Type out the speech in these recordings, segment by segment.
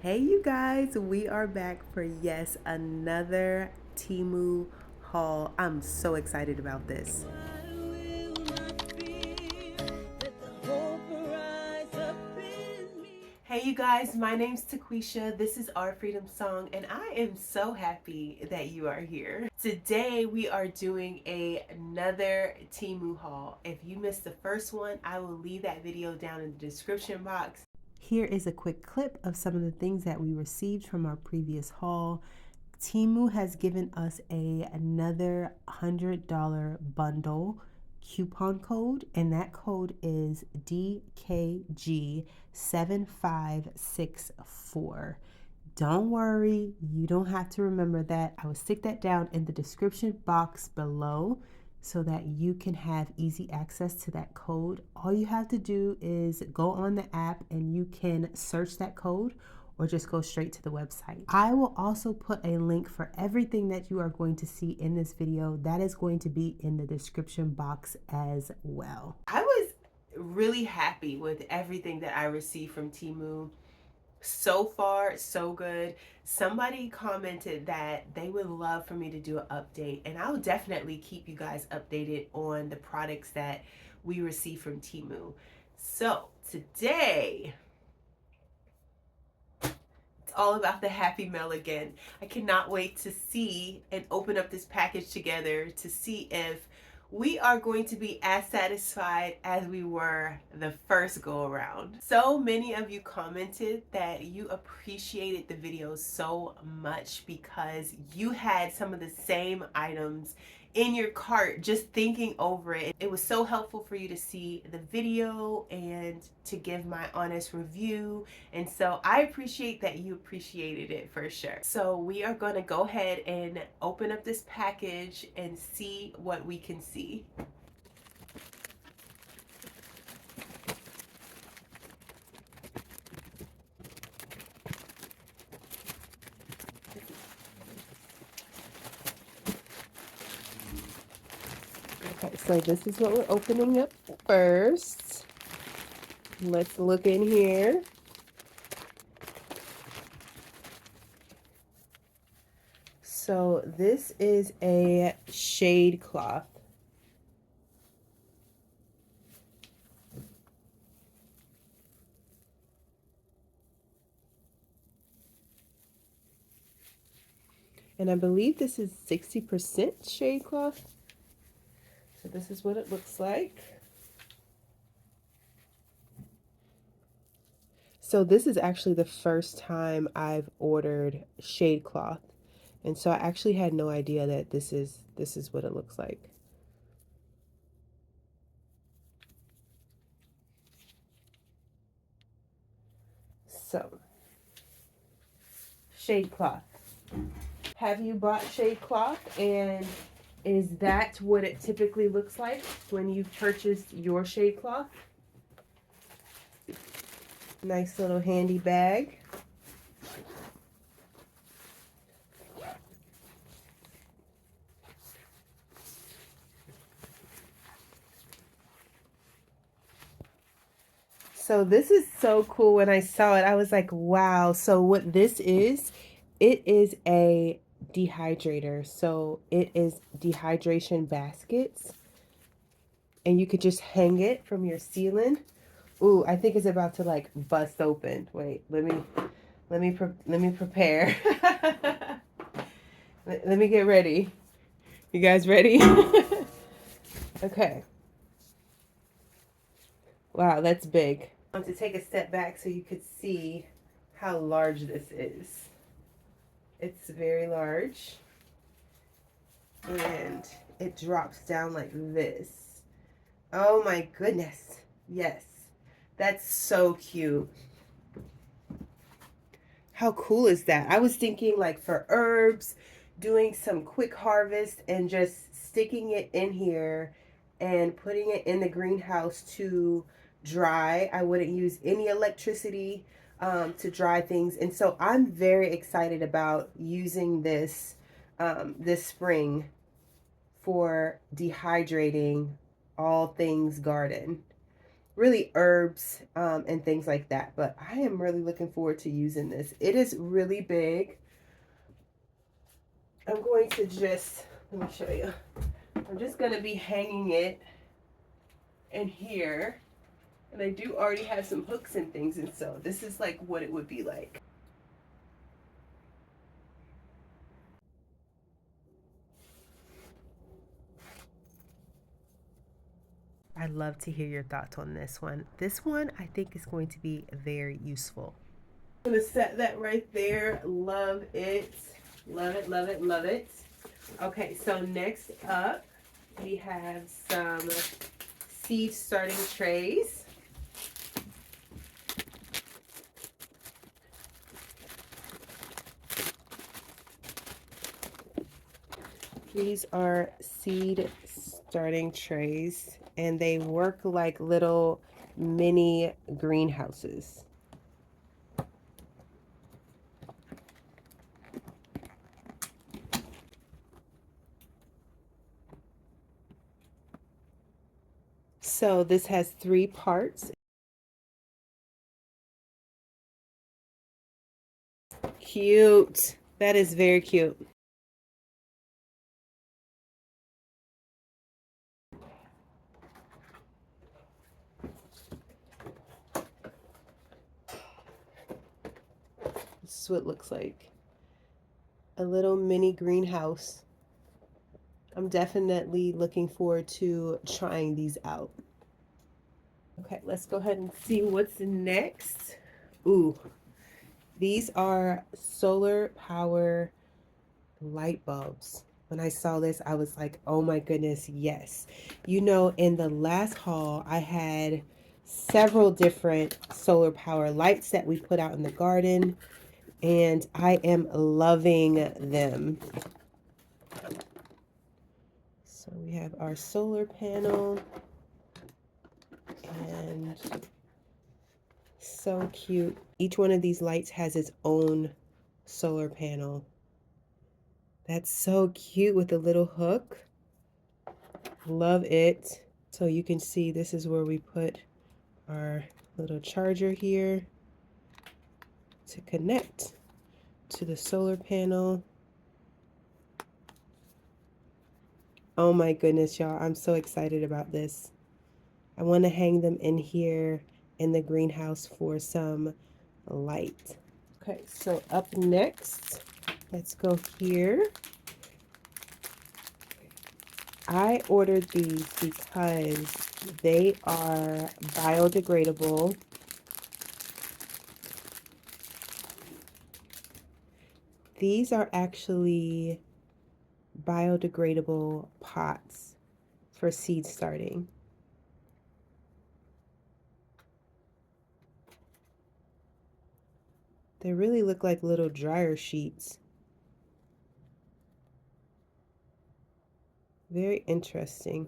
Hey you guys, we are back for yes, another Temu haul. I'm so excited about this. Hey you guys, my name's Taquisha. This is Our Freedom Song, and I am so happy that you are here. Today we are doing another Temu haul. If you missed the first one, I will leave that video down in the description box. Here is a quick clip of some of the things that we received from our previous haul. Temu has given us another $100 bundle coupon code, and that code is DKG7564. Don't worry, you don't have to remember that. I will stick that down in the description box below so that you can have easy access to that code. All you have to do is go on the app and you can search that code or just go straight to the website. I will also put a link for everything that you are going to see in this video. That is going to be in the description box as well. I was really happy with everything that I received from Temu. So far, so good. Somebody commented that they would love for me to do an update, and I'll definitely keep you guys updated on the products that we receive from Temu. So today, it's all about the Happy Mail again. I cannot wait to see and open up this package together to see if we are going to be as satisfied as we were the first go around. So many of you commented that you appreciated the videos so much because you had some of the same items in your cart just thinking over it. It was so helpful for you to see the video and to give my honest review. And so I appreciate that you appreciated it for sure. So we are going to go ahead and open up this package and see what we can see. Okay, so this is what we're opening up first. Let's look in here. So this is a shade cloth. And I believe this is 60% shade cloth. So this is what it looks like. So this is actually the first time I've ordered shade cloth. And so I actually had no idea that this is what it looks like. So, shade cloth. Have you bought shade cloth, and is that what it typically looks like when you've purchased your shade cloth? Nice little handy bag. So this is so cool. When I saw it, I was like, wow. So what this is, it is a dehydrator. So it is dehydration baskets. And you could just hang it from your ceiling. Ooh, I think it's about to like bust open. Wait, let me prepare. let me get ready. You guys ready? Okay. Wow, that's big. I want to take a step back so you could see how large this is. It's very large. And it drops down like this. Oh my goodness. Yes. That's so cute. How cool is that? I was thinking like for herbs, doing some quick harvest and just sticking it in here and putting it in the greenhouse to dry. I wouldn't use any electricity to dry things. And so I'm very excited about using this this spring for dehydrating all things garden. really herbs and things like that. But I am really looking forward to using this. It is really big. I'm going to just, let me show you. I'm just going to be hanging it in here. And I do already have some hooks and things. And so this is like what it would be like. I'd love to hear your thoughts on this one. This one I think is going to be very useful. I'm going to set that right there. Love it. Love it, love it, love it. Okay, so next up we have some seed starting trays. These are seed starting trays and they work like little mini greenhouses. So this has 3 parts. Cute. That is very cute. This is what it looks like. A little mini greenhouse. I'm definitely looking forward to trying these out. Okay, let's go ahead and see what's next. Ooh, these are solar power light bulbs. When I saw this, I was like, oh my goodness, yes. You know, in the last haul, I had several different solar power lights that we put out in the garden, and I am loving them. So we have our solar panel, and so cute. Each one of these lights has its own solar panel. That's so cute with the little hook. Love it. So you can see this is where we put our little charger here to connect to the solar panel. Oh my goodness, y'all. I'm so excited about this. I want to hang them in here in the greenhouse for some light. Okay, so up next, let's go here. I ordered these because they are biodegradable. These are actually biodegradable pots for seed starting. They really look like little dryer sheets. Very interesting.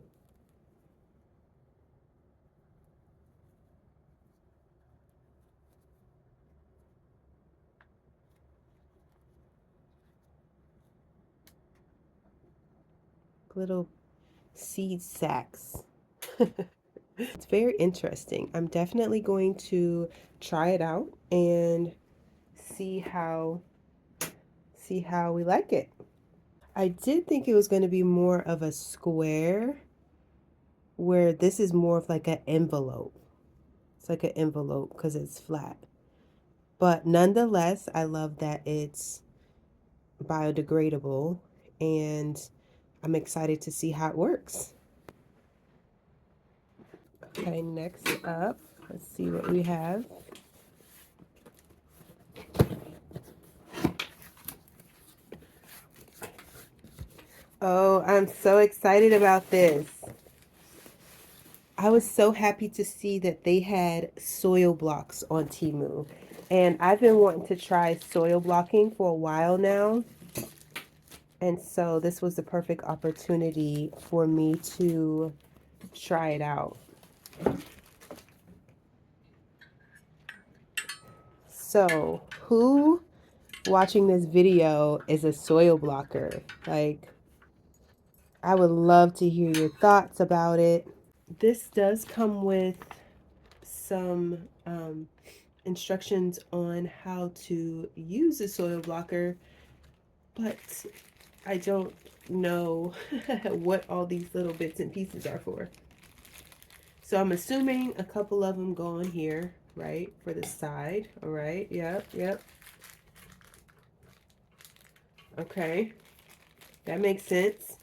Little seed sacks. It's very interesting. I'm definitely going to try it out and see how we like it. I did think it was going to be more of a square, where this is more of like an envelope. It's like an envelope because it's flat. But nonetheless, I love that it's biodegradable and I'm excited to see how it works. Okay, next up, let's see what we have. Oh, I'm so excited about this. I was so happy to see that they had soil blocks on Temu. And I've been wanting to try soil blocking for a while now. And so this was the perfect opportunity for me to try it out. So, who watching this video is a soil blocker? Like, I would love to hear your thoughts about it. This does come with some instructions on how to use the soil blocker, but I don't know what all these little bits and pieces are for. So I'm assuming a couple of them go on here, right, for the side. All right, yep, yep. Okay, that makes sense.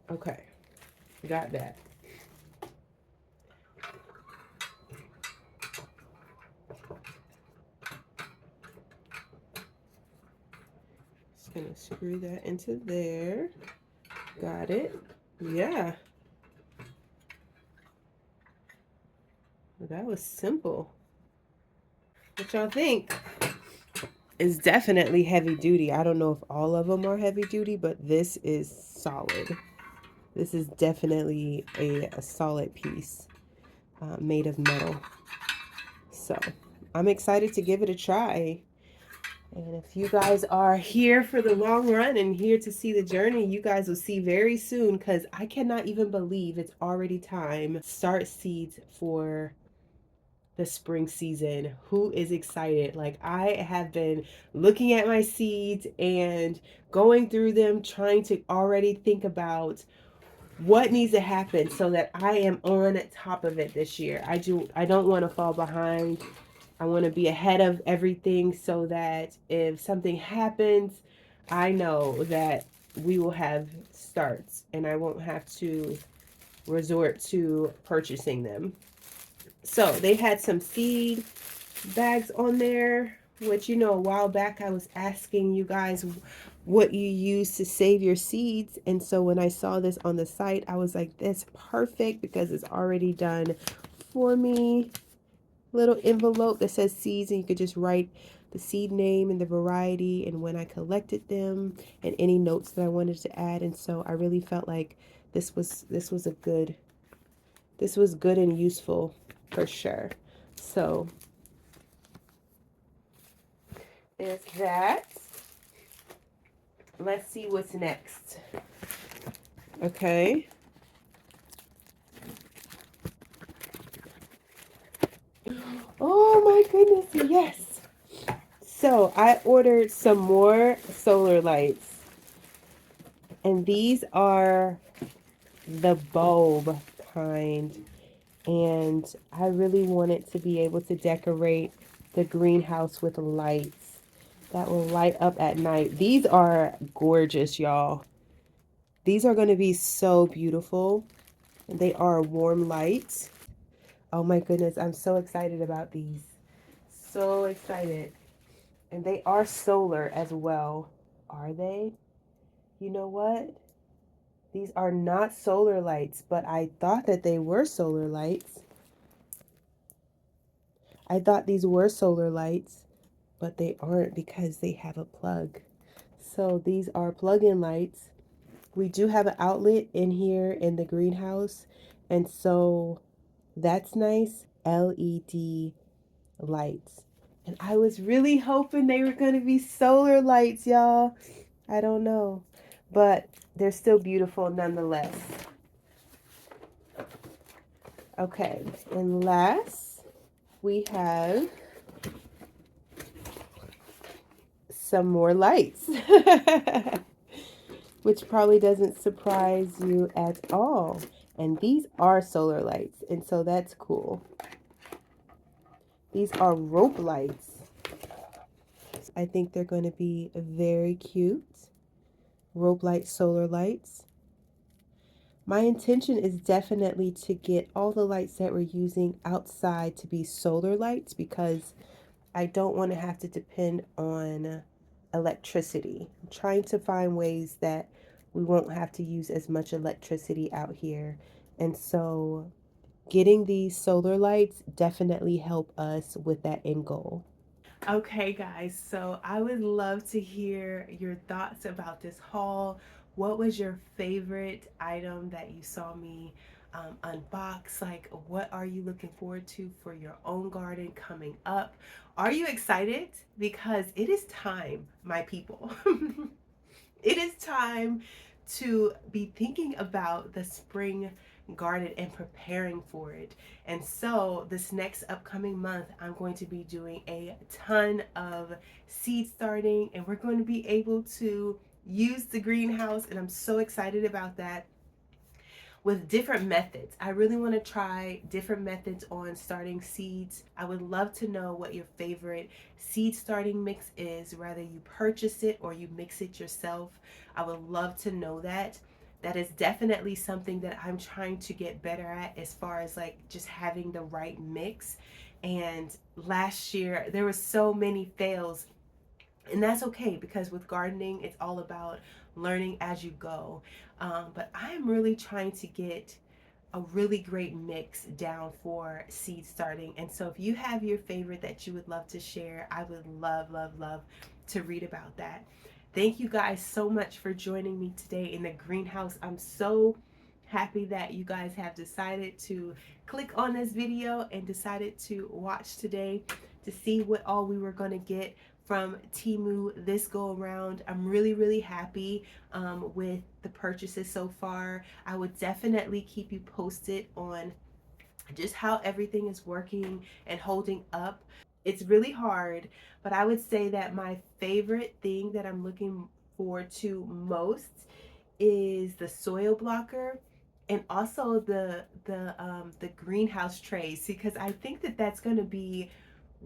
Okay, got that. Just gonna screw that into there. Got it. Yeah, that was simple. What y'all think? Is definitely heavy duty. I don't know if all of them are heavy duty, but this is solid. This is definitely a solid piece made of metal. So I'm excited to give it a try. And if you guys are here for the long run and here to see the journey, you guys will see very soon, because I cannot even believe it's already time. Start seeds for the spring season. Who is excited? Like, I have been looking at my seeds and going through them, trying to already think about what needs to happen so that I am on top of it this year. I don't want to fall behind. I want to be ahead of everything so that if something happens, I know that we will have starts and I won't have to resort to purchasing them. So they had some seed bags on there, which, you know, a while back I was asking you guys what you use to save your seeds. And so when I saw this on the site, I was like, that's perfect because it's already done for me. Little envelope that says seeds, and you could just write the seed name and the variety and when I collected them and any notes that I wanted to add. And so I really felt like this was good and useful for sure. So there's that. Let's see what's next. Okay. Oh my goodness, yes. So I ordered some more solar lights. And these are the bulb kind. And I really wanted to be able to decorate the greenhouse with lights that will light up at night. These are gorgeous, y'all. These are going to be so beautiful. And they are warm lights. Oh my goodness, I'm so excited about these. So excited. And they are solar as well. Are they? You know what? These are not solar lights, but I thought that they were solar lights. I thought these were solar lights, but they aren't because they have a plug. So these are plug-in lights. We do have an outlet in here in the greenhouse, and so that's nice. LED lights. And I was really hoping they were going to be solar lights, y'all. I don't know, but they're still beautiful nonetheless. Okay, and last we have some more lights, which probably doesn't surprise you at all. And these are solar lights, and so that's cool. These are rope lights. I think they're going to be very cute. Rope light solar lights. My intention is definitely to get all the lights that we're using outside to be solar lights because I don't want to have to depend on electricity. I'm trying to find ways that we won't have to use as much electricity out here. And so getting these solar lights definitely help us with that end goal. Okay, guys, so I would love to hear your thoughts about this haul. What was your favorite item that you saw me unbox? Like, what are you looking forward to for your own garden coming up? Are you excited? Because it is time, my people. It is time to be thinking about the spring garden and preparing for it. And so, this next upcoming month, I'm going to be doing a ton of seed starting, and we're going to be able to use the greenhouse, and I'm so excited about that with different methods. I really want to try different methods on starting seeds. I would love to know what your favorite seed starting mix is, whether you purchase it or you mix it yourself. I would love to know that. That is definitely something that I'm trying to get better at, as far as like just having the right mix. And last year there were so many fails, and that's okay, because with gardening it's all about learning as you go. But I'm really trying to get a really great mix down for seed starting. And so if you have your favorite that you would love to share, I would love, love, love to read about that. Thank you guys so much for joining me today in the greenhouse. I'm so happy that you guys have decided to click on this video and decided to watch today to see what all we were going to get from Temu this go around. I'm really, really happy with the purchases so far. I would definitely keep you posted on just how everything is working and holding up. It's really hard, but I would say that my favorite thing that I'm looking forward to most is the soil blocker, and also the greenhouse trays, because I think that that's going to be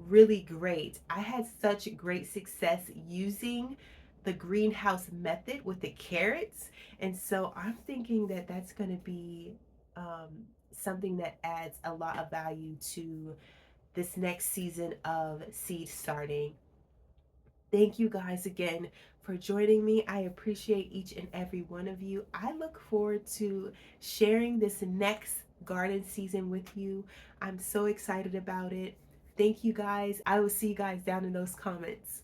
really great. I had such great success using the greenhouse method with the carrots, and so I'm thinking that that's going to be something that adds a lot of value to this next season of seed starting. Thank you guys again for joining me. I appreciate each and every one of you. I look forward to sharing this next garden season with you. I'm so excited about it. Thank you guys. I will see you guys down in those comments.